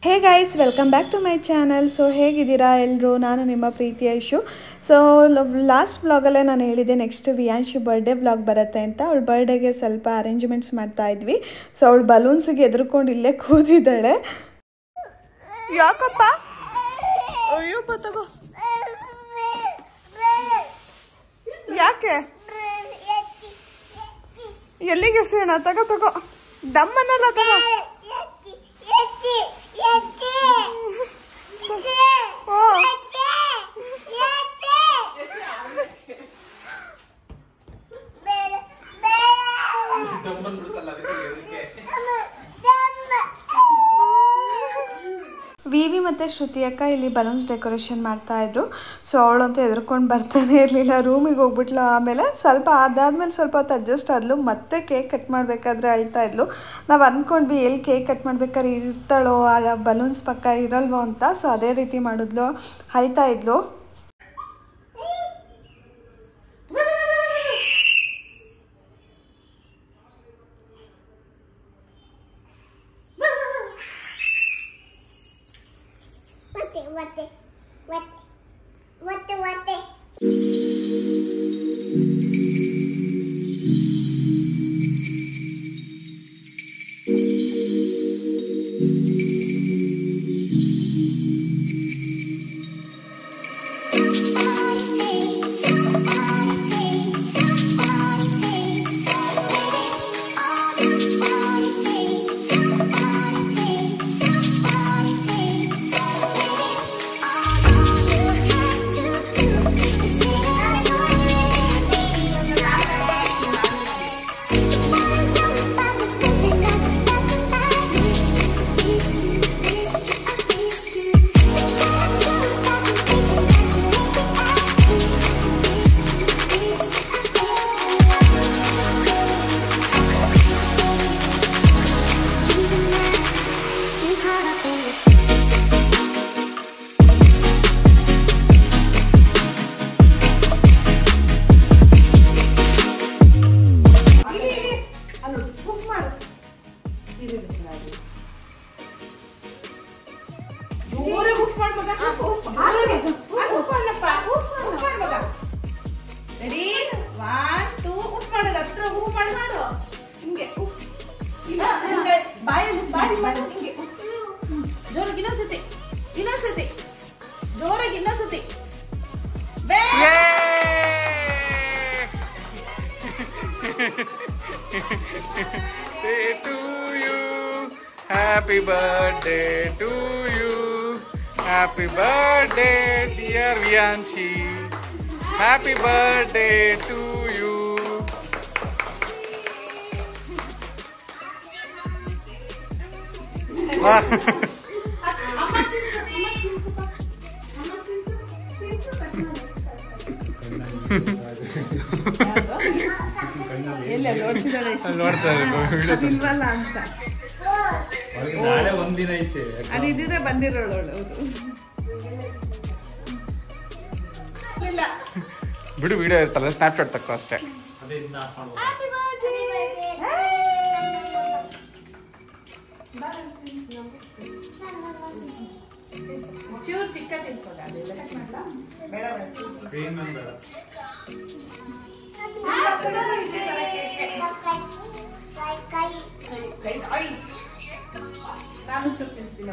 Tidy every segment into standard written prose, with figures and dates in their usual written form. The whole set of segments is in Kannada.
Hey guys, welcome back to my channel. So ಹೇಗಿದ್ದೀರಾ ಎಲ್ಲರೂ? ನಾನು ನಿಮ್ಮ ಪ್ರೀತಿ ಐಶು. ಸೊ ಲಾಸ್ಟ್ ವ್ಲಾಗಲ್ಲೇ ನಾನು ಹೇಳಿದ್ದೆ ನೆಕ್ಸ್ಟ್ ವಿಯಾಂಶು ಬರ್ಡೇ ವ್ಲಾಗ್ ಬರುತ್ತೆ ಅಂತ. ಅವಳ ಬರ್ಡೇಗೆ ಸ್ವಲ್ಪ ಅರೇಂಜ್ಮೆಂಟ್ಸ್ ಮಾಡ್ತಾ ಇದ್ವಿ. ಸೊ ಅವಳು ಬಲೂನ್ಸಿಗೆ ಎದುರ್ಕೊಂಡು ಇಲ್ಲೇ ಕೂತಿದ್ದಾಳೆ. ಯಾಕಪ್ಪ? ಅಯ್ಯಪ್ಪ ತಗೋ. ಯಾಕೆ? ಎಲ್ಲಿಗೆ ಸೇಣ? ತಗೋ ತಗೋ. ಡಮ್ಮನ್ನೆಲ್ಲ ತಗೋ. ವಿವಿ ಮತ್ತು ಶ್ರುತಿ ಅಕ್ಕ ಇಲ್ಲಿ ಬಲೂನ್ಸ್ ಡೆಕೋರೇಷನ್ ಮಾಡ್ತಾಯಿದ್ರು. ಸೊ ಅವಳಂತೂ ಎದ್ರುಕೊಂಡು ಬರ್ತಾನೆ ಇರಲಿಲ್ಲ, ರೂಮಿಗೆ ಹೋಗ್ಬಿಟ್ಲು. ಆಮೇಲೆ ಸ್ವಲ್ಪ ಅದಾದಮೇಲೆ ಸ್ವಲ್ಪ ಹೊತ್ತು ಅಡ್ಜಸ್ಟ್ ಆದ್ಲು. ಮತ್ತೆ ಕೇಕ್ ಕಟ್ ಮಾಡಬೇಕಾದ್ರೆ ಅಳ್ತಾ ಇದ್ಲು. ನಾವು ಅಂದ್ಕೊಂಡ್ವಿ ಎಲ್ಲಿ ಕೇಕ್ ಕಟ್ ಮಾಡ್ಬೇಕಾದ್ರೆ ಇರ್ತಾಳೋ, ಆ ಬಲೂನ್ಸ್ ಪಕ್ಕ ಇರಲ್ವೋ ಅಂತ. ಸೊ ಅದೇ ರೀತಿ ಮಾಡಿದ್ಲು, ಅಳ್ತಾ ಇದ್ಲು. Happy birthday to you. Happy birthday dear Viyanshi. Happy birthday to you. ನಾಳೆ ಒಂದಿನ ಐತೆ ಅದಿದ್ರೆ ಬಂದಿರೋಳು. ಬಿಡು, ವಿಡಿಯೋ ಇರ್ತಲ್ಲ, ಸ್ನ್ಯಾಪ್ಚಾಟ್ ತಕ್ಕೋ ಅಷ್ಟೇ. ಚೂರು ಚಿಕ್ಕ ತಿನ್ಸ್ಕೊಂಡ ನಾನು ಚೂರು ತಿನ್ಸ್ತೀನಿ.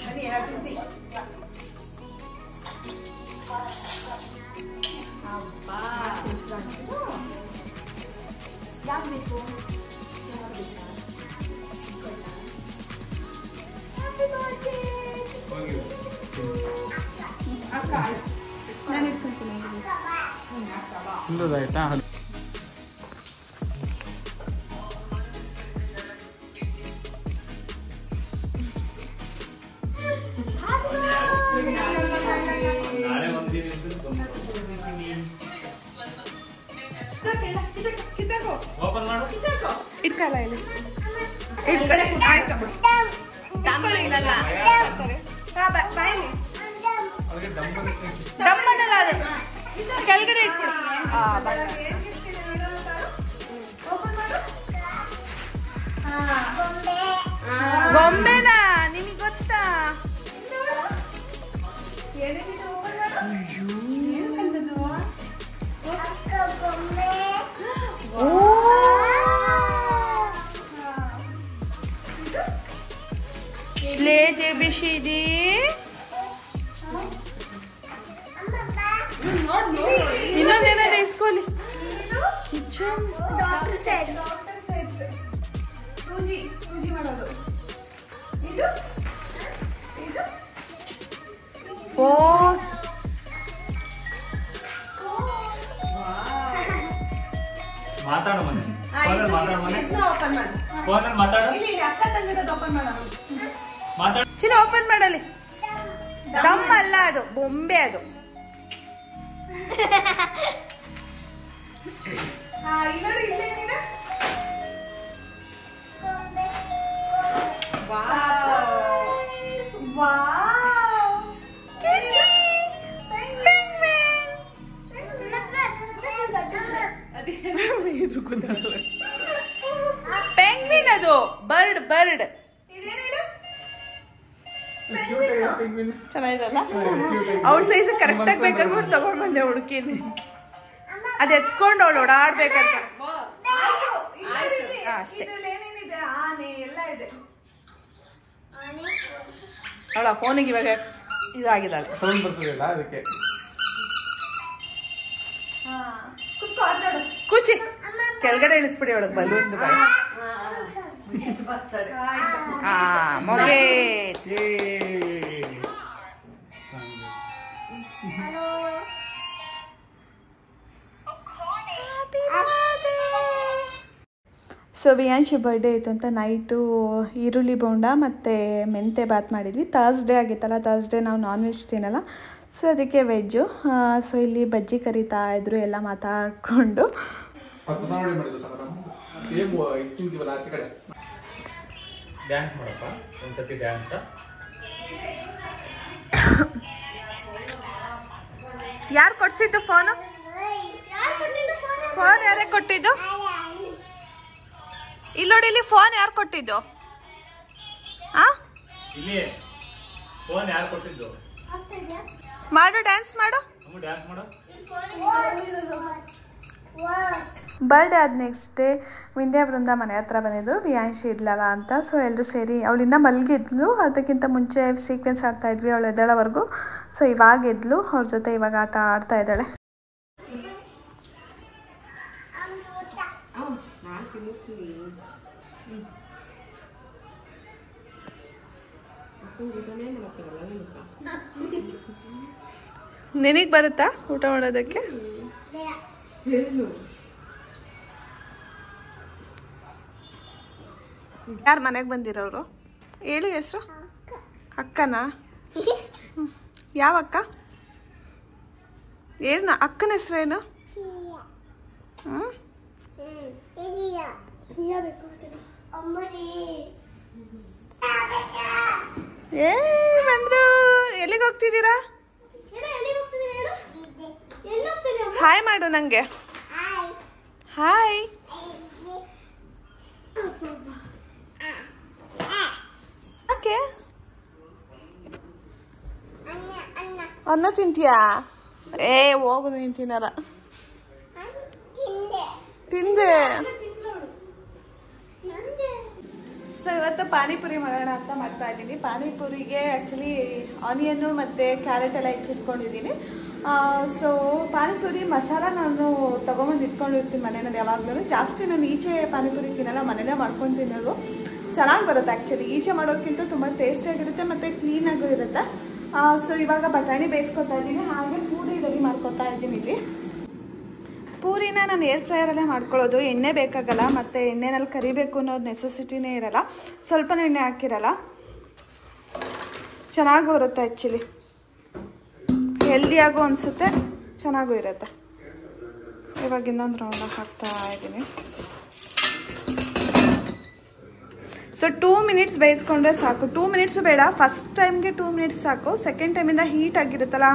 ಬನ್ನಿ ಎಲ್ಲ ತಿನ್ಸಿ. ಯಾಕಬೇಕು? ನಾನು ಇಟ್ಕೊಂತೀನಿ. ಹಿಂದೋದಾಯ್ತಾ? ನಾಳೆ ಒಂದಿನ ಓಪನ್ ಮಾಡು. ಇಟ್ಕಲ್ಲ ಇಲ್ಲಿ. ದಮ್ಮನಲ್ಲ ಅದು ಕೆಳಗಡೆ ಇಟ್ಬಿಡು. ಗೊಂಬೆನಾ? ನಿಮಗೆ ಗೊತ್ತಾ? Slate ABCD. ಇನ್ನೊಂದೇನಾದ್ರೆ ಇಸ್ಕೊಳ್ಳಿ. ಕಿಚನ್ ಸೂಜಿ ಮಾಡೋದು. ಮಾತಾಡು ಮನೆ. ಮಾತಾಡು ಮನೆ. ಫೋನಲ್ಲಿ ಮಾತಾಡು. ಮಾತಾಡು. ಚಿನ್ನ ಓಪನ್ ಮಾಡಲಿ. ದಮ್ ಅಲ್ಲ ಅದು, ಬೊಂಬೆ ಅದು. ಪೆಂಗ್ವಿನ್ ಅದು, ಬರ್ಡ್ ಬರ್ಡ್. ಚೆನ್ನಾಗಿರಲ್ಲ? ಅವಳ ಸೈಜ್ ಕರೆಕ್ಟ್ ಆಗಿ ಬೇಕಾದ್ರೆ ತಗೊಂಡ್ ಬಂದೆ ಹುಡುಕಿನಿ. ಅದ್ ಎತ್ಕೊಂಡು ಅವಳು ಓಡಾಡ್ಬೇಕಂತ ಅಷ್ಟೇ. ಅವಳ ಫೋನಿಗೆ ಇವಾಗ ಇದಾಗಿದ್ದಾಳೆ. ಸೌಂಡ್ ಬರ್ತದಲ್ಲ ಅದಕ್ಕೆ. ಕೂಚಿ ಕೆಳಗಡೆ ಇಳಿಸ್ಬಿಡಿ ಅವಳಿಗೆ ಬಲೂನ್ ಮೊಗೆ. ಸೊ ವಿಯಾನ್ಶಿ ಬರ್ಡೇ ಇತ್ತು ಅಂತ ನೈಟು ಈರುಳ್ಳಿ ಬೋಂಡ ಮತ್ತು ಮೆಂತೆ ಬಾತ್ ಮಾಡಿದ್ವಿ. ಥರ್ಸ್ಡೇ ಆಗಿತ್ತಲ್ಲ, ಥರ್ಸ್ಡೇ ನಾವು ನಾನ್ ವೆಜ್ ತಿನ್ನಲ್ಲ, ಸೊ ಅದಕ್ಕೆ ವೆಜ್ಜು. ಸೊ ಇಲ್ಲಿ ಬಜ್ಜಿ ಕರಿತಾ ಇದ್ರು ಎಲ್ಲ ಮಾತಾಡಿಕೊಂಡು. ಡ್ಯಾನ್ಸ್ ಮಾಡಪ್ಪ ಒಂದ್ಸತಿ ಡ್ಯಾನ್ಸ್. ಯಾರು ಕೊಡ್ಸಿದ್ದು ಫೋನು? ಫೋನ್ ಯಾರೇ ಕೊಟ್ಟಿದ್ದು? ಇಲ್ಲಿ ನೋಡಿ, ಇಲ್ಲಿ ಫೋನ್ ಯಾರು ಕೊಟ್ಟಿದ್ದು? ಇಲ್ಲಿ ಫೋನ್ ಯಾರು ಕೊಟ್ಟಿದ್ದು? ಮಾಡು, ಡ್ಯಾನ್ಸ್ ಮಾಡು. ಡ್ಯಾನ್ಸ್ ಮಾಡು. ಬರ್ಡೇ ಆದ ನೆಕ್ಸ್ಟ್ ಡೇ ವಿಂಧ್ಯ ಬೃಂದ ಮನೆ ಹತ್ರ ಬಂದಿದ್ರು, ವಿಯಾನ್ಶಿ ಇದ್ಲಲ್ಲ ಅಂತ. ಸೊ ಎಲ್ಲರೂ ಸೇರಿ, ಅವಳಿನ್ನ ಮಲಗಿದ್ಲು, ಅದಕ್ಕಿಂತ ಮುಂಚೆ ಸೀಕ್ವೆನ್ಸ್ ಆಡ್ತಾ ಇದ್ವಿ ಅವಳು ಎದ್ದೇಳೋವರೆಗೂ. ಸೊ ಇವಾಗ ಎದ್ಲು, ಅವ್ರ ಜೊತೆ ಇವಾಗ ಆಟ ಆಡ್ತಾ ಇದ್ದಾಳೆ. ನಿನಗೆ ಬರುತ್ತಾ ಊಟ ಮಾಡೋದಕ್ಕೆ? ಯಾರು ಮನೆಗೆ ಬಂದಿರೋರು ಹೇಳಿ ಹೆಸರು? ಅಕ್ಕನಾ? ಯಾವ ಅಕ್ಕ? ಏನು ಅಕ್ಕನ ಹೆಸರೇನು? ಏ ಬಂದ್ರು. ಎಲ್ಲಿಗೆ ಹೋಗ್ತಿದ್ದೀರಾ? ಹಾಯ್ ಮಾಡು ನಂಗೆ. ಹಾಯ್. ಓಕೆ, ಅನ್ನ ತಿಂತೀಯಾ? ಏ ಹೋಗು, ನೀನು ತಿನ್ನಲ್ಲ. ತಿಂದೆ. ಸೊ ಇವತ್ತು ಪಾನಿಪುರಿ ಮಾಡೋಣ ಅಂತ ಮಾಡ್ತಾ ಇದ್ದೀನಿ. ಪಾನಿಪುರಿಗೆ ಆ್ಯಕ್ಚುಲಿ ಆನಿಯನ್ನು ಮತ್ತು ಕ್ಯಾರೆಟ್ ಎಲ್ಲ ಹೆಚ್ಚಿಟ್ಕೊಂಡಿದ್ದೀನಿ. ಸೊ ಪಾನಿಪುರಿ ಮಸಾಲ ನಾನು ತೊಗೊಂಬಂದು ಇಟ್ಕೊಂಡಿರ್ತೀನಿ ಮನೆಯಲ್ಲಿ ಯಾವಾಗಲೂ. ಜಾಸ್ತಿ ನಾನು ಈಚೆ ಪಾನಿಪುರಿ ತಿನ್ನಲ್ಲ, ಮನೇಲೇ ಮಾಡ್ಕೊಂಡು ತಿನ್ನೋದು. ಚೆನ್ನಾಗಿ ಬರುತ್ತೆ ಆ್ಯಕ್ಚುಲಿ. ಈಚೆ ಮಾಡೋದಕ್ಕಿಂತ ತುಂಬ ಟೇಸ್ಟಿಯಾಗಿರುತ್ತೆ ಮತ್ತು ಕ್ಲೀನಾಗೂ ಇರುತ್ತೆ. ಸೊ ಇವಾಗ ಬಟಾಣಿ ಬೇಯಿಸ್ಕೊತಾ ಇದ್ದೀನಿ, ಹಾಗೆ ಪೂರಿ ರೆಡಿ ಮಾಡ್ಕೊತಾ ಇದ್ದೀನಿ. ಇಲ್ಲಿ ಪೂರಿನ ನಾನು ಏರ್ ಫ್ರೈಯರಲ್ಲೇ ಮಾಡ್ಕೊಳ್ಳೋದು, ಎಣ್ಣೆ ಬೇಕಾಗಲ್ಲ ಮತ್ತು ಎಣ್ಣೆನಲ್ಲಿ ಕರಿಬೇಕು ಅನ್ನೋದು ನೆಸೆಸಿಟಿನೇ ಇರಲ್ಲ, ಸ್ವಲ್ಪ ಎಣ್ಣೆ ಹಾಕಿರಲ್ಲ, ಚೆನ್ನಾಗೂ ಬರುತ್ತೆ. ಆ್ಯಕ್ಚುಲಿ ಹೆಲ್ದಿಯಾಗೂ ಅನಿಸುತ್ತೆ, ಚೆನ್ನಾಗೂ ಇರುತ್ತೆ. ಇವಾಗ ಇನ್ನೊಂದು ರೌಂಡ್ ಹಾಕ್ತಾ ಇದ್ದೀನಿ. ಸೊ 2 ಮಿನಿಟ್ಸ್ ಬೇಯಿಸ್ಕೊಂಡ್ರೆ ಸಾಕು. 2 ಮಿನಿಟ್ಸು ಬೇಡ, ಫಸ್ಟ್ ಟೈಮ್ಗೆ 2 ಮಿನಿಟ್ಸ್ ಸಾಕು. ಸೆಕೆಂಡ್ ಟೈಮಿಂದ ಹೀಟ್ ಆಗಿರುತ್ತಲ್ಲ,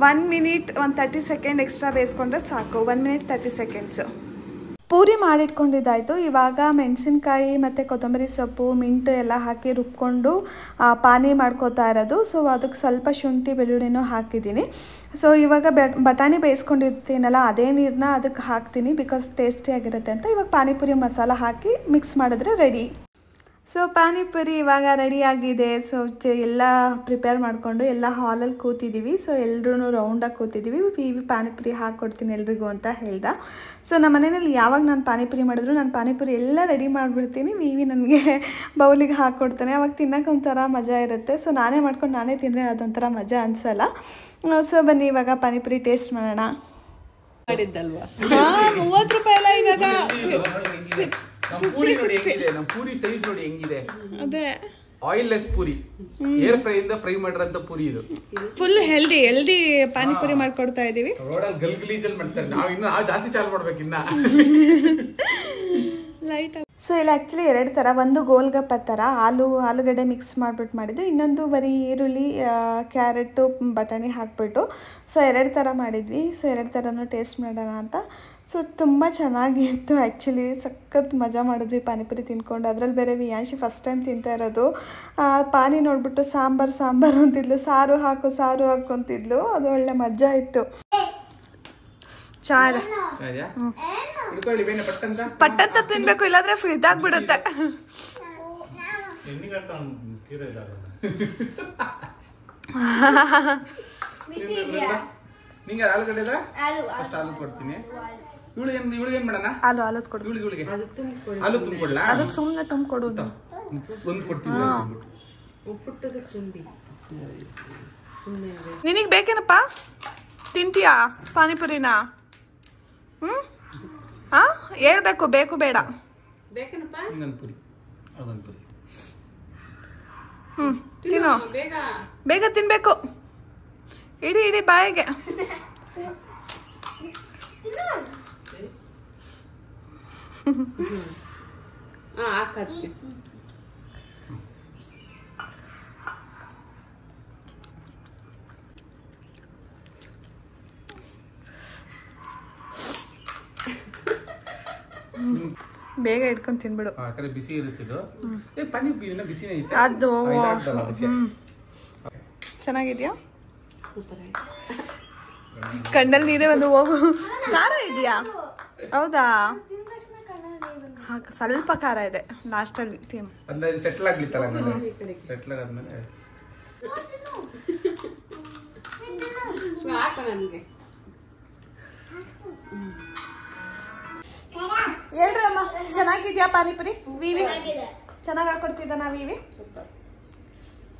1 ಮಿನಿಟ್ 30 ಸೆಕೆಂಡ್ ಎಕ್ಸ್ಟ್ರಾ ಬೇಯಿಸ್ಕೊಂಡ್ರೆ ಸಾಕು. 1 ಮಿನಿಟ್ 30 ಸೆಕೆಂಡ್ಸು. ಪೂರಿ ಮಾಡಿಟ್ಕೊಂಡಿದ್ದಾಯಿತು. ಇವಾಗ ಮೆಣಸಿನ್ಕಾಯಿ ಮತ್ತು ಕೊತ್ತಂಬರಿ ಸೊಪ್ಪು, ಮಿಂಟು ಎಲ್ಲ ಹಾಕಿ ರುಬ್ಕೊಂಡು ಪಾನಿ ಮಾಡ್ಕೋತಾ ಇರೋದು. ಸೊ ಅದಕ್ಕೆ ಸ್ವಲ್ಪ ಶುಂಠಿ ಬೆಳ್ಳುಳ್ಳಿನೂ ಹಾಕಿದ್ದೀನಿ. ಸೊ ಇವಾಗ ಬಟಾಣಿ ಬೇಯಿಸ್ಕೊಂಡಿರ್ತೀನಲ್ಲ, ಅದೇ ನೀರನ್ನ ಅದಕ್ಕೆ ಹಾಕ್ತೀನಿ, ಬಿಕಾಸ್ ಟೇಸ್ಟಿಯಾಗಿರುತ್ತೆ ಅಂತ. ಇವಾಗ ಪಾನಿಪುರಿ ಮಸಾಲ ಹಾಕಿ ಮಿಕ್ಸ್ ಮಾಡಿದ್ರೆ ರೆಡಿ. ಸೊ ಪಾನಿಪುರಿ ಇವಾಗ ರೆಡಿಯಾಗಿದೆ. ಸೊ ಎಲ್ಲ ಪ್ರಿಪೇರ್ ಮಾಡಿಕೊಂಡು ಎಲ್ಲ ಹಾಲಲ್ಲಿ ಕೂತಿದ್ದೀವಿ. ಸೊ ಎಲ್ಲರೂ ರೌಂಡಾಗಿ ಕೂತಿದ್ದೀವಿ. ಪಾನಿಪುರಿ ಹಾಕ್ಕೊಡ್ತೀನಿ ಎಲ್ರಿಗೂ ಅಂತ ಹೇಳ್ದೆ. ಸೊ ನಮ್ಮ ಮನೆಯಲ್ಲಿ ಯಾವಾಗ ನಾನು ಪಾನಿಪುರಿ ಮಾಡಿದ್ರು, ನಾನು ಪಾನಿಪುರಿ ಎಲ್ಲ ರೆಡಿ ಮಾಡಿಬಿಡ್ತೀನಿ, ವಿವಿ ನನಗೆ ಬೌಲಿಗೆ ಹಾಕ್ಕೊಡ್ತಾನೆ. ಅವಾಗ ತಿನ್ನೋಕೆ ಒಂಥರ ಮಜಾ ಇರುತ್ತೆ. ಸೊ ನಾನೇ ಮಾಡ್ಕೊಂಡು ನಾನೇ ತಿಂದರೆ ಅದೊಂಥರ ಮಜಾ ಅನಿಸಲ್ಲ. ಸೊ ಬನ್ನಿ ಇವಾಗ ಪಾನಿಪುರಿ ಟೇಸ್ಟ್ ಮಾಡೋಣ. ಮಾಡಿದ್ದಲ್ವಾ 30 ರೂಪಾಯಿ ಎಲ್ಲ ಇವಾಗ. ನಮ್ಮ ಪೂರಿ ನೋಡಿ ಹೆಂಗಿದೆ, ನಮ್ಮ ಪೂರಿ ಸೈಜ್ ನೋಡಿ ಹೆಂಗಿದೆ. ಅದೇ oil less puri, air fry ಇಂದ ಫ್ರೈ ಮಾಡಿರೋಂಥ ಪೂರಿ ಇದು. ಫುಲ್ ಹೆಲ್ದಿ ಪಾನಿಪುರಿ ಮಾಡ್ಕೊಡ್ತಾ ಇದೀವಿ. ರೋಡಲ್ಲಿ ಗಲ್ಗಲೀಜಲ್ಲಿ ಮಾಡ್ತಾರೆ, ನಾವು ಜಾಸ್ತಿ ಚಾಲು ಮಾಡ್ಬೇಕು ಇನ್ನ. ಲೈಟ್. ಸೊ ಇಲ್ಲಿ ಆ್ಯಕ್ಚುಲಿ 2 ಥರ, ಒಂದು ಗೋಲ್ಗಪ್ಪ ಥರ ಆಲೂಗಡ್ಡೆ ಮಿಕ್ಸ್ ಮಾಡಿಬಿಟ್ಟು ಮಾಡಿದ್ದು, ಇನ್ನೊಂದು ಬರೀ ಈರುಳ್ಳಿ, ಕ್ಯಾರೆಟು, ಬಟಾಣಿ ಹಾಕ್ಬಿಟ್ಟು. ಸೊ 2 ಥರ ಮಾಡಿದ್ವಿ. ಸೊ 2 ಥರನೂ ಟೇಸ್ಟ್ ಮಾಡೋಣ ಅಂತ. ಸೊ ತುಂಬ ಚೆನ್ನಾಗಿತ್ತು ಆ್ಯಕ್ಚುಲಿ, ಸಖತ್ ಮಜಾ ಮಾಡಿದ್ವಿ ಪಾನಿಪುರಿ ತಿನ್ಕೊಂಡು. ಅದರಲ್ಲಿ ಬೇರೆ ವಿಯಾಂಶಿ ಫಸ್ಟ್ ಟೈಮ್ ತಿಂತಾ ಇರೋದು. ಪಾನಿ ನೋಡ್ಬಿಟ್ಟು ಸಾಂಬಾರು ಅಂತಿದ್ಲು, ಸಾರು ಹಾಕು ಅಂತಿದ್ಲು. ಅದು ಒಳ್ಳೆ ಮಜಾ ಇತ್ತು. ಚೆನ್ನಾಗಿದೆ. ಪಟ್ಟಂತ ತಿನ್ಬೇಕು, ಇಲ್ಲಾಂದ್ರೆ ಇದಾಗ್ಬಿಡುತ್ತೆ. ನಿಂಗೆ ಆಲೂಗಡ್ಡೆ ಫಸ್ಟ್ ಆಲೂ ಕೊಡ್ತೀನಿ. ಇವಳಿಗೆ ಏನ್ ಮಾಡೋಣ? ಆಲೂ ಕೊಡು. ಇವಳಿಗೆ ಆಲೂ ತುಂಬಿಕೊಡ್ಲಾ? ಅದಕ್ಕೆ ಸುಮ್ಮನೆ ತುಂಬಿಕೊಡು. ಒಂದು ಕೊಡ್ತೀನಿ. ನಿನಗೆ ಬೇಕೇನಪ್ಪ? ತಿಂತೀಯಾ ಪಾನಿಪುರಿನ? ಹೇಳ್ಬೇಕು, ಬೇಕು ಬೇಡ. ತಿನ್ನು, ಬೇಗ ತಿನ್ಬೇಕು. ಇಡಿ ಬಾಯಿಗೆ. ಬೇಗ ಇಟ್ಕೊಂಡು ತಿನ್ಬಿಡು. ಬಿಸಿ ಇರುತ್ತಿದ್ದು ಪಾನಿಪುರಿನ ಬಿಸಿನೇ ಐತೆ. ಅದು ಚೆನ್ನಾಗಿದ್ಯಾ? ಕಣ್ಣಲ್ಲಿ ನೀರೇ ಒಂದು ಹೋಗು. ಖಾರ ಇದೆಯಾ? ಹೌದಾ? ಸ್ವಲ್ಪ ಖಾರ ಇದೆ ಲಾಸ್ಟಲ್ಲಿ. ಸೆಟ್ಲ್ ಆಗ್ಲಿತ್ತಲ್ಲ, ಸೆಟ್ಲ್ ಆದ್ಮೇಲೆ ಹೇಳ್ರಿ ಅಮ್ಮ, ಚೆನ್ನಾಗಿದ್ಯಾ ಪಾನಿಪುರಿ? ವಿವಿ ಚೆನ್ನಾಗಿ ಹಾಕೊಡ್ತಿದ್ದ ವಿವಿ.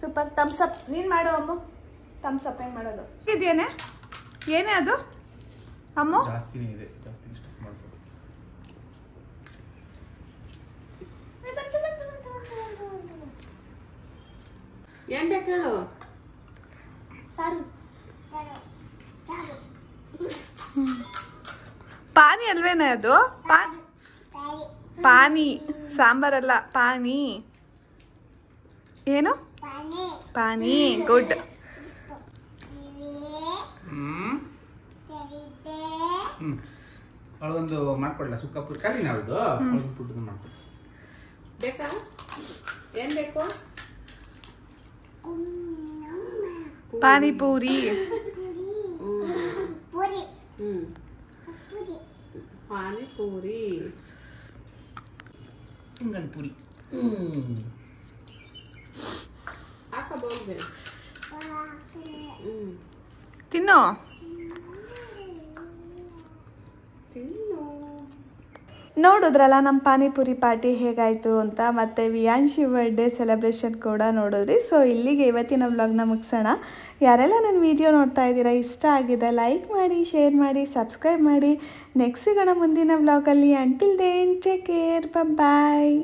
ಸೂಪರ್. Thumbs up. ನೀನು ಮಾಡು ಅಮ್ಮ. ಥಮ್ಸ್ ಅಪ್ ಹೆಂಗೆ ಮಾಡೋದು? ಇದೆಯೇನೆ? ಏನೇ ಅದು ಅಮ್ಮ? ಜಾಸ್ತಿನೇ ಇದೆ, ಜಾಸ್ತಿ ಇಷ್ಟ ಮಾಡ್ಬೋದು. ಏನ್ ಬೇಕು ಹೇಳು? ಪಾನಿ ಅಲ್ವೇನೆ ಅದು? ಪಾನಿ, ಸಾಂಬಾರಲ್ಲ, ಪಾನಿ. ಏನು? ಪಾನಿ. ಗುಡ್. ಅವಳೊಂದು ಮಾಡ್ಕೊಡ್ಲ ಸುಕ್ಕ ಪುರಿ ಖಾಲಿ ನಾವ್ದು ಫುಡ್ ಮಾಡ್ಕೊಡ್ತೀನಿ. ಬೇಕಾ? ಏನ್ ಬೇಕು? ಪಾನಿಪೂರಿ. ಪಾನಿಪೂರಿ. ಹಿಂಗನ್ ಪುರಿ. ಹಾಕಬಹುದು. ತಿನ್ನು. ತಿನ್ನು. ನೋಡಿದ್ರಲ್ಲ ನಮ್ಮ ಪಾನಿಪುರಿ ಪಾರ್ಟಿ ಹೇಗಾಯಿತು ಅಂತ, ಮತ್ತು ವಿಯಾಂಶಿ ಬರ್ಡೇ ಸೆಲೆಬ್ರೇಷನ್ ಕೂಡ ನೋಡಿದ್ರಿ. ಸೊ ಇಲ್ಲಿಗೆ ಇವತ್ತಿನ ವ್ಲಾಗ್ನ ಮುಗಿಸೋಣ. ಯಾರೆಲ್ಲ ನನ್ನ ವಿಡಿಯೋ ನೋಡ್ತಾ ಇದ್ದೀರಾ, ಇಷ್ಟ ಆಗಿದೆ ಲೈಕ್ ಮಾಡಿ, ಶೇರ್ ಮಾಡಿ, ಸಬ್ಸ್ಕ್ರೈಬ್ ಮಾಡಿ. ನೆಕ್ಸ್ಟ್ ಸಿಗೋಣ ಮುಂದಿನ ವ್ಲಾಗಲ್ಲಿ. ಅಂಟಿಲ್ ದೆನ್ ಟೇಕ್ ಕೇರ್, ಬಾಯ್.